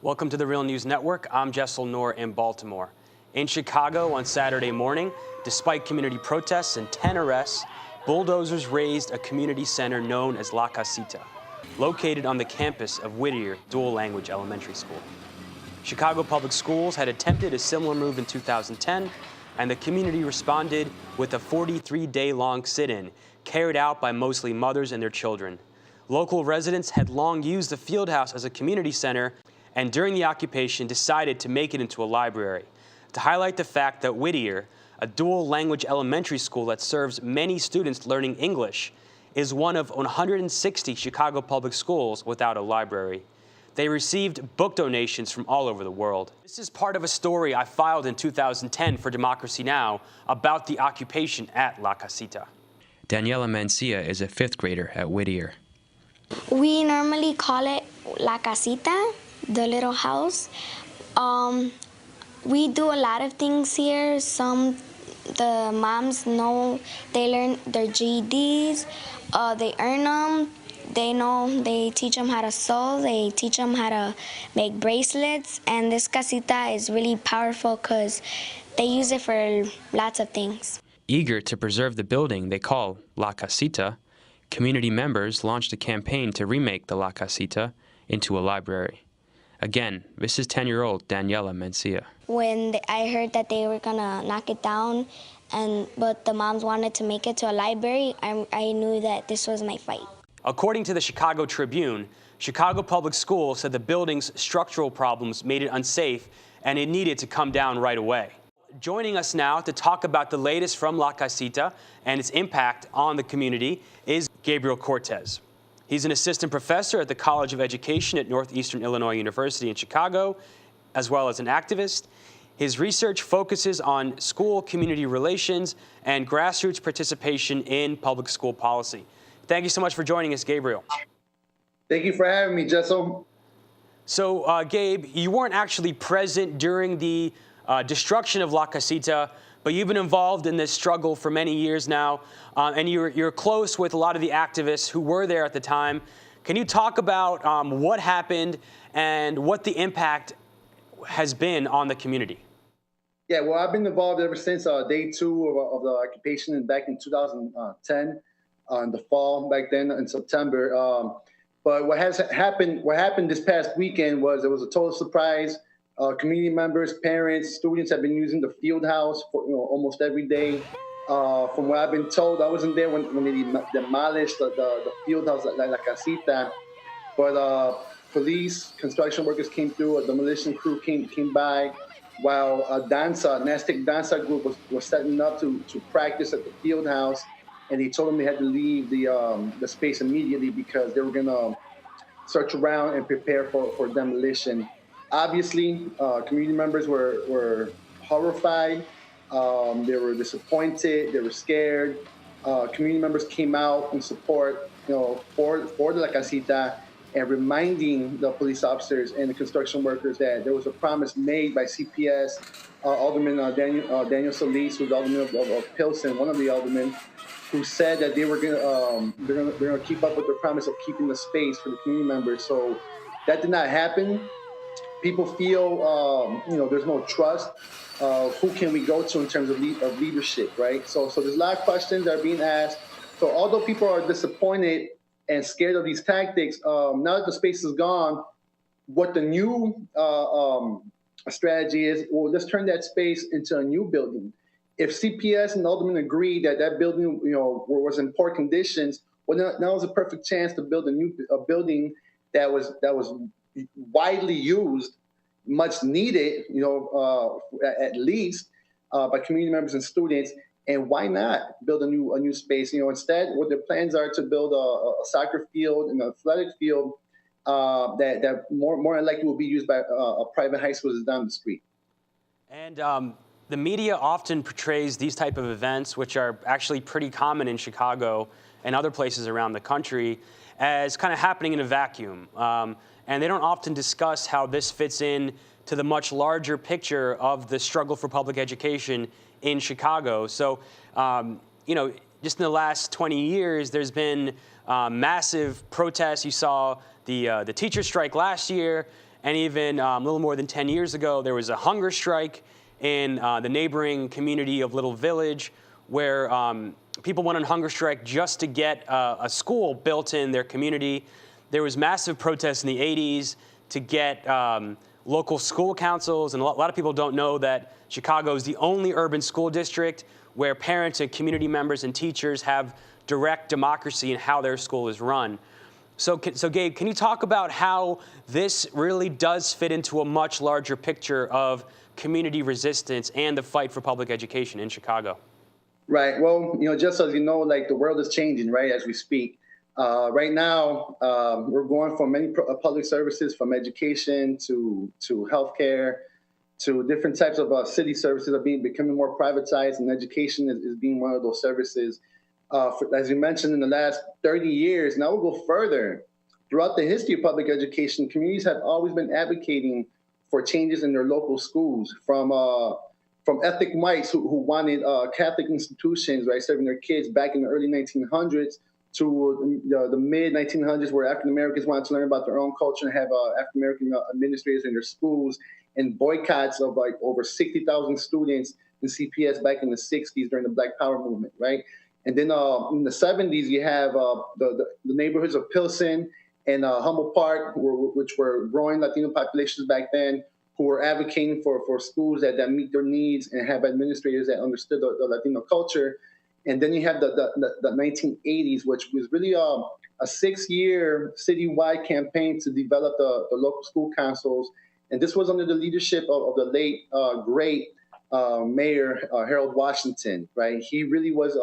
Welcome to the Real News Network. I'm Jessel Noor in Baltimore. In Chicago on Saturday morning, despite community protests and 10 arrests, bulldozers razed a community center known as La Casita, located on the campus of Whittier Dual Language Elementary School. Chicago Public Schools had attempted a similar move in 2010, and the community responded with a 43-day-long sit-in carried out by mostly mothers and their children. Local residents had long used the field house as a community center, and during the occupation decided to make it into a library to highlight the fact that Whittier, a dual language elementary school that serves many students learning English, is one of 160 Chicago public schools without a library. They received book donations from all over the world. This is part of a story I filed in 2010 for Democracy Now! About the occupation at La Casita. Daniela Mencia is a fifth grader at Whittier. We normally call it La Casita, the little house. We do a lot of things here. The moms know, they learn their GEDs, they earn them, they teach them how to sew, they teach them how to make bracelets, and this casita is really powerful because they use it for lots of things. Eager to preserve the building they call La Casita, community members launched a campaign to remake the La Casita into a library. Again, this is 10-year-old Daniela Mencia. When I heard that they were gonna knock it down, but the moms wanted to make it to a library, I knew that this was my fight. According to the Chicago Tribune, Chicago Public Schools said the building's structural problems made it unsafe and it needed to come down right away. Joining us now to talk about the latest from La Casita and its impact on the community is Gabriel Cortez. He's an assistant professor at the College of Education at Northeastern Illinois University in Chicago, as well as an activist. His research focuses on school community relations and grassroots participation in public school policy. Thank you so much for joining us, Gabriel. Thank you for having me, Jessel. So, Gabe, you weren't actually present during the destruction of La Casita, but you've been involved in this struggle for many years now, and you're close with a lot of the activists who were there at the time. Can you talk about what happened and what the impact has been on the community? Yeah, well, I've been involved ever since day two of the occupation back in 2010, in the fall, back then in September. But what happened this past weekend was it was a total surprise. Community members, parents, students have been using the field house for almost every day. From what I've been told, I wasn't there when they demolished the field house at La Casita, but police, construction workers came through, a demolition crew came by, while a Nastic danza group was setting up to practice at the field house, and they told them they had to leave the space immediately because they were gonna search around and prepare for demolition. Obviously, community members were horrified. They were disappointed. They were scared. Community members came out in support, for the La Casita, and reminding the police officers and the construction workers that there was a promise made by CPS Alderman Daniel Solis, who's Alderman of Pilsen, one of the aldermen, who said that they were they're gonna keep up with their promise of keeping the space for the community members. So that did not happen. People feel, there's no trust. Who can we go to in terms of leadership, right? So there's a lot of questions that are being asked. So although people are disappointed and scared of these tactics, now that the space is gone, what the new strategy is, well, let's turn that space into a new building. If CPS and Alderman agreed that building, was in poor conditions, well, now is a perfect chance to build a building that was widely used, much needed, at least by community members and students. And why not build a new space? Instead, what their plans are to build a soccer field and an athletic field that more than likely will be used by a private high school that's down the street. And the media often portrays these type of events, which are actually pretty common in Chicago and other places around the country, as kind of happening in a vacuum. And they don't often discuss how this fits in to the much larger picture of the struggle for public education in Chicago. So, just in the last 20 years, there's been massive protests. You saw the teacher strike last year, And even a little more than 10 years ago, there was a hunger strike in the neighboring community of Little Village, where people went on hunger strike just to get a school built in their community. There was massive protests in the 80s to get local school councils, and a lot of people don't know that Chicago is the only urban school district where parents and community members and teachers have direct democracy in how their school is run. So Gabe, can you talk about how this really does fit into a much larger picture of community resistance and the fight for public education in Chicago? Right. Well, just as you know, like the world is changing, right, as we speak. Right now, we're going from many public services, from education to healthcare, to different types of city services are becoming more privatized, and education is being one of those services. As you mentioned, in the last 30 years, now we'll go further. Throughout the history of public education, communities have always been advocating for changes in their local schools, from ethnic whites who wanted Catholic institutions, right, serving their kids back in the early 1900s, to the mid 1900s, where African Americans wanted to learn about their own culture and have African American administrators in their schools, and boycotts of like over 60,000 students in CPS back in the 60s during the Black Power movement, right? And then in the 70s, you have the neighborhoods of Pilsen and Humboldt Park, which were growing Latino populations back then, who were advocating for schools that meet their needs and have administrators that understood the Latino culture. And then you have the 1980s, which was really a 6-year citywide campaign to develop the local school councils. And this was under the leadership of the late, great Mayor Harold Washington, right? He really was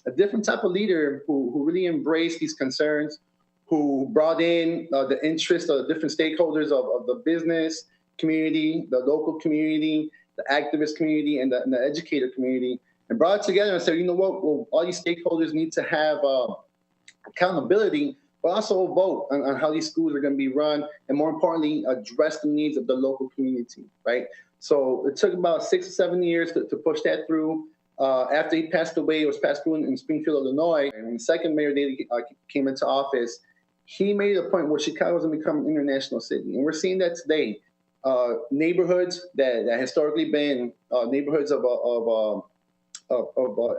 a different type of leader who really embraced these concerns, who brought in the interests of different stakeholders of the business community, the local community, the activist community, and the educator community, and brought it together and said, you know what, well, all these stakeholders need to have accountability, but also vote on how these schools are going to be run, and more importantly, address the needs of the local community, right? So it took about 6 or 7 years to push that through. After he passed away, it was passed through in Springfield, Illinois, and when the second mayor came into office, he made it a point where Chicago was going to become an international city. And we're seeing that today. Neighborhoods that historically been neighborhoods of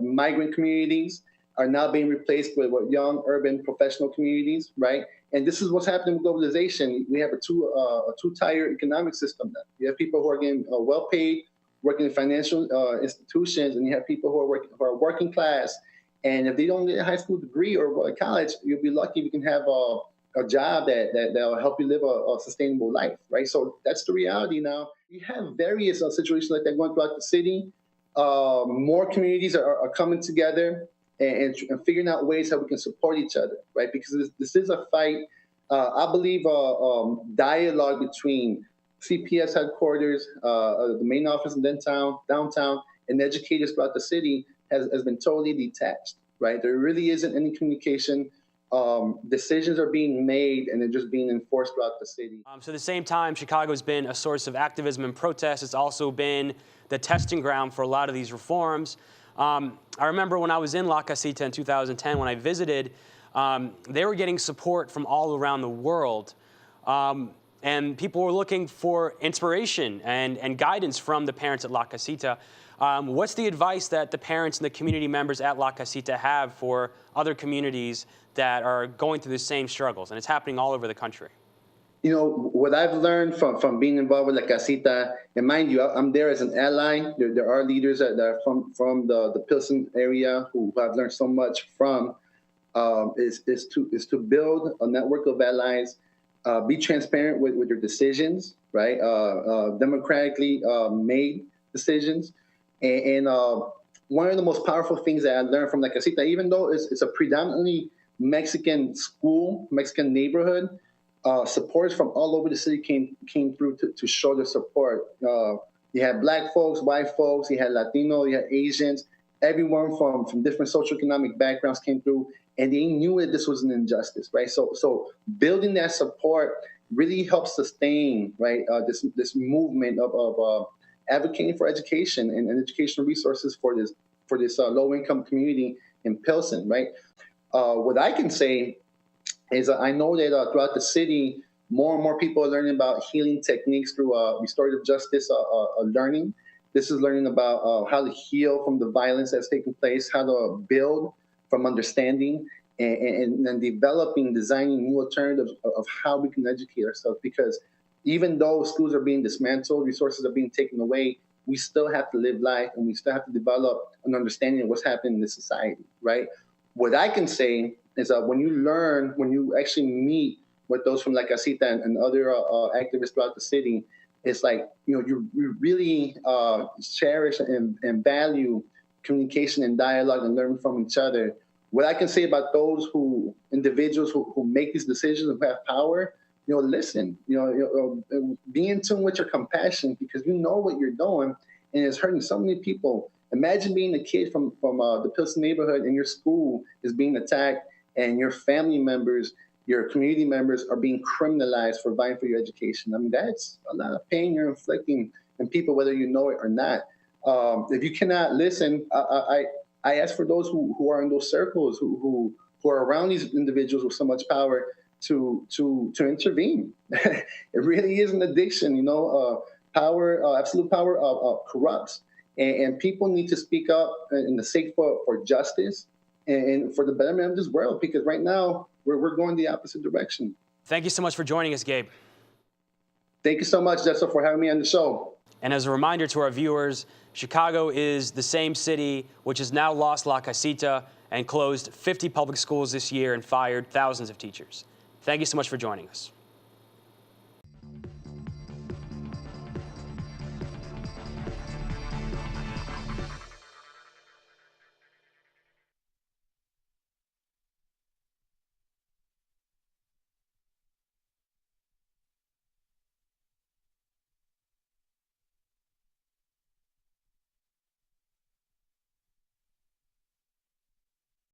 migrant communities are now being replaced with young urban professional communities, right? And this is what's happening with globalization. We have a two-tier economic system now. You have people who are getting well-paid, working in financial institutions, and you have people who are working class. And if they don't get a high school degree or go to college, you'll be lucky if you can have a job that'll help you live a sustainable life, right? So that's the reality now. You have various situations like that going throughout the city. More communities are coming together and figuring out ways how we can support each other, right? Because this is a fight. I believe dialogue between CPS headquarters, the main office in downtown, and educators throughout the city has been totally detached, right? There really isn't any communication. Decisions are being made and they're just being enforced throughout the city. So at the same time, Chicago's been a source of activism and protest. It's also been the testing ground for a lot of these reforms. I remember when I was in La Casita in 2010, when I visited, they were getting support from all around the world. And people were looking for inspiration and guidance from the parents at La Casita. What's the advice that the parents and the community members at La Casita have for other communities that are going through the same struggles? And it's happening all over the country. You know, what I've learned from being involved with La Casita, and mind you, I'm there as an ally. There are leaders that are from the Pilsen area who I've learned so much from, is to build a network of allies, be transparent with your decisions, right? Democratically made decisions. And one of the most powerful things that I learned from La Casita, even though it's a predominantly Mexican school, Mexican neighborhood, supporters from all over the city came through to show their support. You had Black folks, white folks, you had Latino, you had Asians, everyone from different socioeconomic backgrounds came through, and they knew that this was an injustice, right? So building that support really helps sustain, right, this movement of advocating for education and educational resources for this low-income community in Pilsen, right? What I can say is I know that throughout the city, More and more people are learning about healing techniques through restorative justice learning. This is learning about how to heal from the violence that's taking place, how to build from understanding, and then developing, designing new alternatives of how we can educate ourselves. Because even though schools are being dismantled, resources are being taken away, we still have to live life, and we still have to develop an understanding of what's happening in this society, right? What I can say is that when you actually meet with those from La Casita and other activists throughout the city, it's like, you really cherish and value communication and dialogue and learning from each other. What I can say about those individuals who make these decisions and who have power, listen, be in tune with your compassion, because you know what you're doing, and it's hurting so many people. Imagine being a kid from the Pilsen neighborhood, and your school is being attacked, and your family members, your community members are being criminalized for vying for your education. I mean, that's a lot of pain you're inflicting on people, whether you know it or not. If you cannot listen, I ask for those who are in those circles, who are around these individuals with so much power, to intervene. It really is an addiction, power, absolute power corrupts. And people need to speak up in the sake for justice and for the betterment of this world, because right now we're going the opposite direction. Thank you so much for joining us, Gabe. Thank you so much, Jessica, for having me on the show. And as a reminder to our viewers, Chicago is the same city which has now lost La Casita and closed 50 public schools this year and fired thousands of teachers. Thank you so much for joining us.